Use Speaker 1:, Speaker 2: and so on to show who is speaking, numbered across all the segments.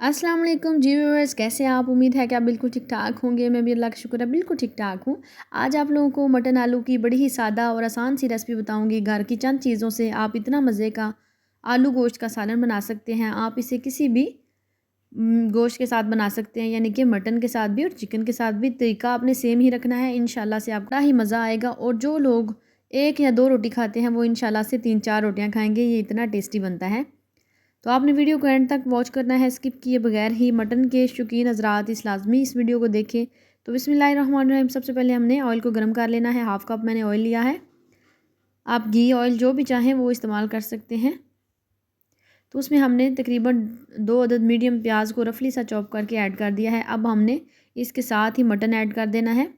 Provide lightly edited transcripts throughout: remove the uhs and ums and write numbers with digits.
Speaker 1: अस्सलाम वालेकुम जी व्यूअर्स, कैसे हैं आप? उम्मीद है कि आप बिल्कुल ठीक ठाक होंगे। मैं भी अल्लाह का शुक्र है बिल्कुल ठीक ठाक हूँ। आज आप लोगों को मटन आलू की बड़ी ही सादा और आसान सी रेसिपी बताऊँगी। घर की चंद चीज़ों से आप इतना मज़े का आलू गोश्त का सालन बना सकते हैं। आप इसे किसी भी गोश्त के साथ बना सकते हैं, यानी कि मटन के साथ भी और चिकन के साथ भी। तरीका आपने सेम ही रखना है, इंशाल्लाह से आपका ही मज़ा आएगा। और जो लोग 1 या 2 रोटी खाते हैं वो इंशाल्लाह से 3-4 रोटियाँ खाएँगे। ये इतना टेस्टी बनता है। तो आपने वीडियो को एंड तक वॉच करना है, स्किप किए बगैर ही। मटन के शौकीन हज़रात इस लाज़मी इस वीडियो को देखें। तो बिस्मिल्लाहिर्रहमानिर्रहीम, सबसे पहले हमने ऑयल को गर्म कर लेना है। हाफ़ कप मैंने ऑयल लिया है। आप घी ऑयल जो भी चाहें वो इस्तेमाल कर सकते हैं। तो उसमें हमने तकरीबन 2 अदद मीडियम प्याज को रफली सा चॉप करके ऐड कर दिया है। अब हमने इसके साथ ही मटन ऐड कर देना है।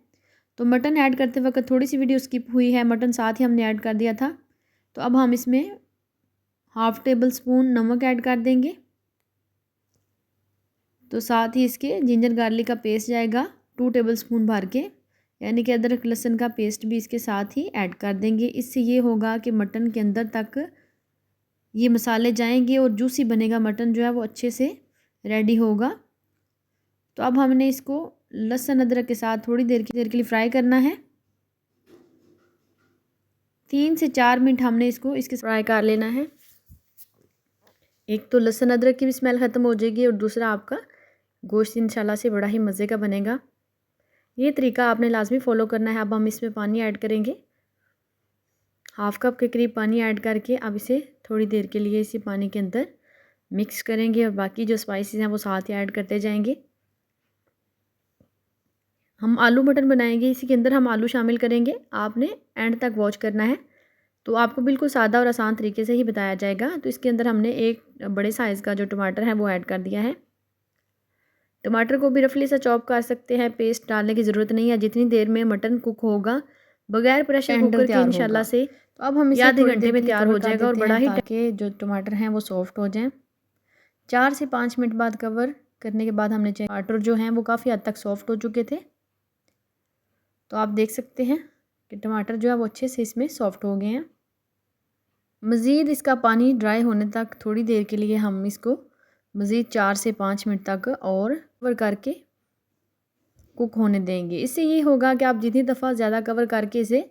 Speaker 1: तो मटन ऐड करते वक्त थोड़ी सी वीडियो स्किप हुई है, मटन साथ ही हमने ऐड कर दिया था। तो अब हम इसमें हाफ़ टेबल स्पून नमक ऐड कर देंगे। तो साथ ही इसके जिंजर गार्लिक का पेस्ट जाएगा 2 टेबल स्पून भर के, यानी कि अदरक लहसुन का पेस्ट भी इसके साथ ही ऐड कर देंगे। इससे ये होगा कि मटन के अंदर तक ये मसाले जाएंगे और जूसी बनेगा मटन, जो है वो अच्छे से रेडी होगा। तो अब हमने इसको लहसुन अदरक के साथ थोड़ी देर के लिए फ्राई करना है। 3 से 4 मिनट हमने इसके फ्राई कर लेना है। एक तो लहसुन अदरक की भी स्मेल ख़त्म हो जाएगी और दूसरा आपका गोश्त इंशाल्लाह से बड़ा ही मज़े का बनेगा। ये तरीका आपने लाजमी फ़ॉलो करना है। अब हम इसमें पानी ऐड करेंगे। हाफ़ कप के करीब पानी ऐड करके अब इसे थोड़ी देर के लिए इसी पानी के अंदर मिक्स करेंगे और बाकी जो स्पाइसेस हैं वो साथ ही ऐड करते जाएंगे। हम आलू मटन बनाएंगे, इसी के अंदर हम आलू शामिल करेंगे। आपने एंड तक वॉच करना है, तो आपको बिल्कुल सादा और आसान तरीके से ही बताया जाएगा। तो इसके अंदर हमने एक बड़े साइज़ का जो टमाटर है वो ऐड कर दिया है। टमाटर को भी रफली सा चॉप कर सकते हैं, पेस्ट डालने की ज़रूरत नहीं है। जितनी देर में मटन कुक होगा बगैर प्रेशर कुकर के इंशाल्लाह से, तो अब हम इसे आधे घंटे में तैयार हो जाएगा और बड़ा ही, ताकि जो टमाटर हैं वो सॉफ्ट हो जाएं। 4 से 5 मिनट बाद कवर करने के बाद हमने टमाटर जो हैं वो काफ़ी हद तक सॉफ्ट हो चुके थे। तो आप देख सकते हैं कि टमाटर जो है वो अच्छे से इसमें सॉफ्ट हो गए हैं। मज़ीद इसका पानी ड्राई होने तक थोड़ी देर के लिए हम इसको मज़ीद 4 से 5 मिनट तक और कवर करके कुक होने देंगे। इससे ये होगा कि आप जितनी दफ़ा ज़्यादा कवर करके इसे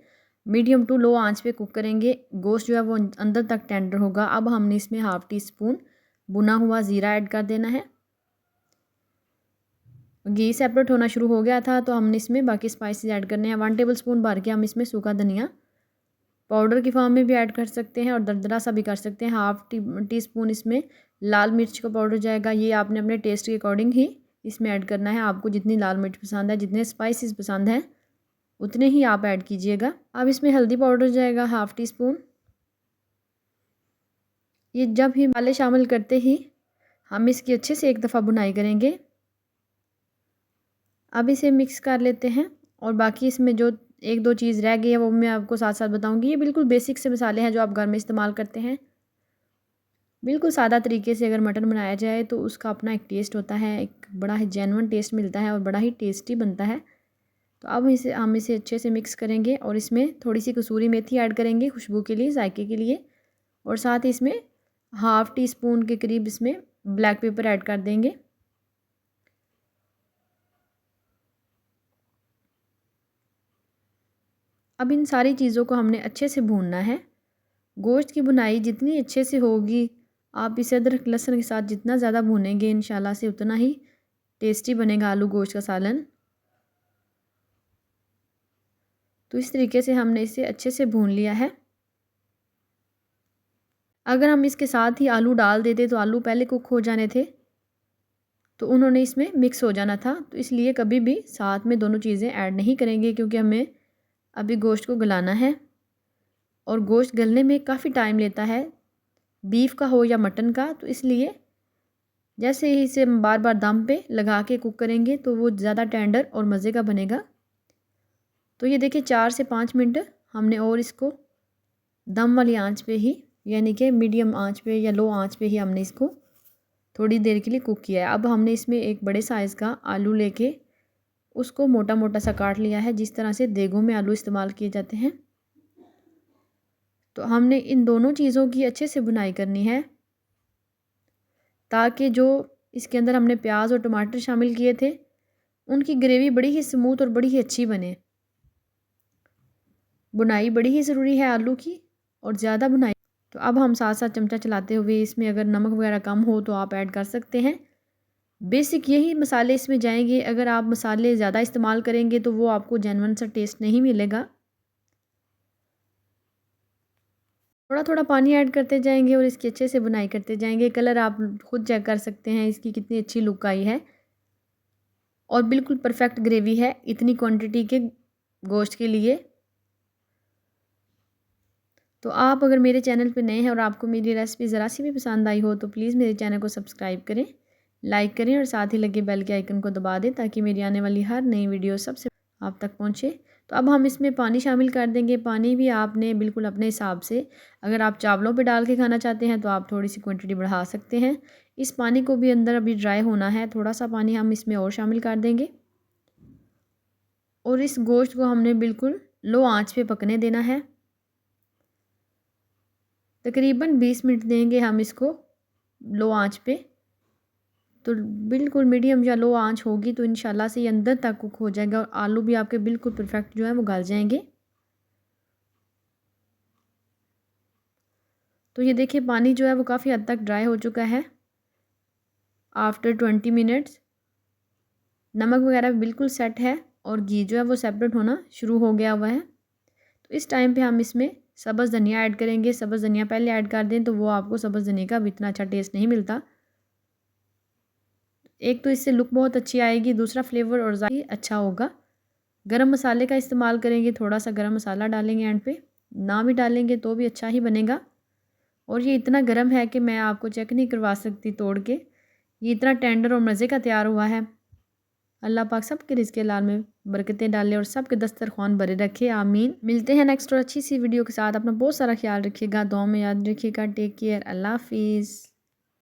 Speaker 1: मीडियम टू लो आंच पे कुक करेंगे, गोश्त जो है वो अंदर तक टेंडर होगा। अब हमने इसमें हाफ़ टी स्पून भुना हुआ ज़ीरा ऐड कर देना है। घी सेपरेट होना शुरू हो गया था, तो हमने इसमें बाकी स्पाइसेस ऐड करने हैं। 1 टेबल स्पून भर के हम इसमें सूखा धनिया पाउडर की फॉर्म में भी ऐड कर सकते हैं और दरदरा सा भी कर सकते हैं। हाफ़ टी स्पून इसमें लाल मिर्च का पाउडर जाएगा। ये आपने अपने टेस्ट के अकॉर्डिंग ही इसमें ऐड करना है। आपको जितनी लाल मिर्च पसंद है, जितने स्पाइसेस पसंद हैं, उतने ही आप ऐड कीजिएगा। अब इसमें हल्दी पाउडर जाएगा हाफ़ टी स्पून। ये जब ही मसाले शामिल करते ही हम इसकी अच्छे से एक दफ़ा भुनाई करेंगे। अब इसे मिक्स कर लेते हैं और बाकी इसमें जो 1-2 चीज़ रह गई है वो मैं आपको साथ साथ बताऊंगी। ये बिल्कुल बेसिक से मसाले हैं जो आप घर में इस्तेमाल करते हैं। बिल्कुल सादा तरीके से अगर मटन बनाया जाए तो उसका अपना एक टेस्ट होता है, एक बड़ा ही जेन्युइन टेस्ट मिलता है और बड़ा ही टेस्टी बनता है। तो अब हम इसे अच्छे से मिक्स करेंगे और इसमें थोड़ी सी कसूरी मेथी ऐड करेंगे खुशबू के लिए, जायके के लिए। और साथ ही इसमें हाफ़ टी स्पून के करीब इसमें ब्लैक पेपर ऐड कर देंगे। अब इन सारी चीज़ों को हमने अच्छे से भूनना है। गोश्त की भुनाई जितनी अच्छे से होगी, आप इसे अदरक लहसुन के साथ जितना ज़्यादा भूनेंगे इंशाल्लाह से उतना ही टेस्टी बनेगा आलू गोश्त का सालन। तो इस तरीके से हमने इसे अच्छे से भून लिया है। अगर हम इसके साथ ही आलू डाल देते तो आलू पहले कुक हो जाने थे, तो उन्होंने इसमें मिक्स हो जाना था। तो इसलिए कभी भी साथ में दोनों चीज़ें ऐड नहीं करेंगे, क्योंकि हमें अभी गोश्त को गलाना है और गोश्त गलने में काफ़ी टाइम लेता है, बीफ का हो या मटन का। तो इसलिए जैसे ही इसे हम बार बार दम पे लगा के कुक करेंगे तो वो ज़्यादा टेंडर और मज़े का बनेगा। तो ये देखिए 4 से 5 मिनट हमने और इसको दम वाली आंच पे ही, यानी कि मीडियम आंच पे या लो आंच पे ही हमने इसको थोड़ी देर के लिए कुक किया है। अब हमने इसमें एक बड़े साइज़ का आलू लेके उसको मोटा मोटा सा काट लिया है, जिस तरह से देगों में आलू इस्तेमाल किए जाते हैं। तो हमने इन दोनों चीज़ों की अच्छे से भुनाई करनी है, ताकि जो इसके अंदर हमने प्याज और टमाटर शामिल किए थे। उनकी ग्रेवी बड़ी ही स्मूथ और बड़ी ही अच्छी बने। बुनाई बड़ी ही ज़रूरी है आलू की, और ज़्यादा बुनाई। तो अब हम साथ साथ चमचा चलाते हुए इसमें अगर नमक वगैरह कम हो तो आप ऐड कर सकते हैं। बेसिक यही मसाले इसमें जाएंगे। अगर आप मसाले ज़्यादा इस्तेमाल करेंगे तो वो आपको जेन्युइन सा टेस्ट नहीं मिलेगा। थोड़ा थोड़ा पानी ऐड करते जाएंगे और इसकी अच्छे से बुनाई करते जाएंगे। कलर आप खुद चेक कर सकते हैं इसकी कितनी अच्छी लुक आई है, और बिल्कुल परफेक्ट ग्रेवी है इतनी क्वांटिटी के गोश्त के लिए। तो आप अगर मेरे चैनल पे नए हैं और आपको मेरी रेसिपी ज़रा सी भी पसंद आई हो तो प्लीज़ मेरे चैनल को सब्सक्राइब करें, लाइक करें और साथ ही लगे बेल के आइकन को दबा दें ताकि मेरी आने वाली हर नई वीडियो सबसे आप तक पहुंचे। तो अब हम इसमें पानी शामिल कर देंगे। पानी भी आपने बिल्कुल अपने हिसाब से, अगर आप चावलों पे डाल के खाना चाहते हैं तो आप थोड़ी सी क्वांटिटी बढ़ा सकते हैं। इस पानी को भी अंदर अभी ड्राई होना है। थोड़ा सा पानी हम इसमें और शामिल कर देंगे और इस गोश्त को हमने बिल्कुल लो आँच पे पकने देना है। तकरीबन 20 मिनट देंगे हम इसको लो आँच पे। तो बिल्कुल मीडियम या लो आंच होगी तो इंशाल्लाह से ये अंदर तक कुक हो जाएगा और आलू भी आपके बिल्कुल परफेक्ट जो है वो गल जाएंगे। तो ये देखिए पानी जो है वो काफ़ी हद तक ड्राई हो चुका है आफ्टर 20 मिनट्स। नमक वगैरह बिल्कुल सेट है और घी जो है वो सेपरेट होना शुरू हो गया हुआ है। तो इस टाइम पे हम इसमें सब्ज़ धनिया ऐड करेंगे। सब्ज़ धनिया पहले ऐड कर दें तो वो आपको सब्ज़ धनिया का भी इतना अच्छा टेस्ट नहीं मिलता। एक तो इससे लुक बहुत अच्छी आएगी, दूसरा फ्लेवर और ज़्यादा अच्छा होगा। गरम मसाले का इस्तेमाल करेंगे, थोड़ा सा गरम मसाला डालेंगे एंड पे, ना भी डालेंगे तो भी अच्छा ही बनेगा। और ये इतना गरम है कि मैं आपको चेक नहीं करवा सकती तोड़ के, ये इतना टेंडर और मज़े का तैयार हुआ है। अल्लाह पाक सबके रिज़्क़े लाल में बरकतें डाले और सबके दस्तरखान भरे रखे, आमीन। मिलते हैं नेक्स्ट और अच्छी सी वीडियो के साथ। अपना बहुत सारा ख्याल रखिएगा, दुआ में याद रखिएगा। टेक केयर, अल्लाह हाफिज़।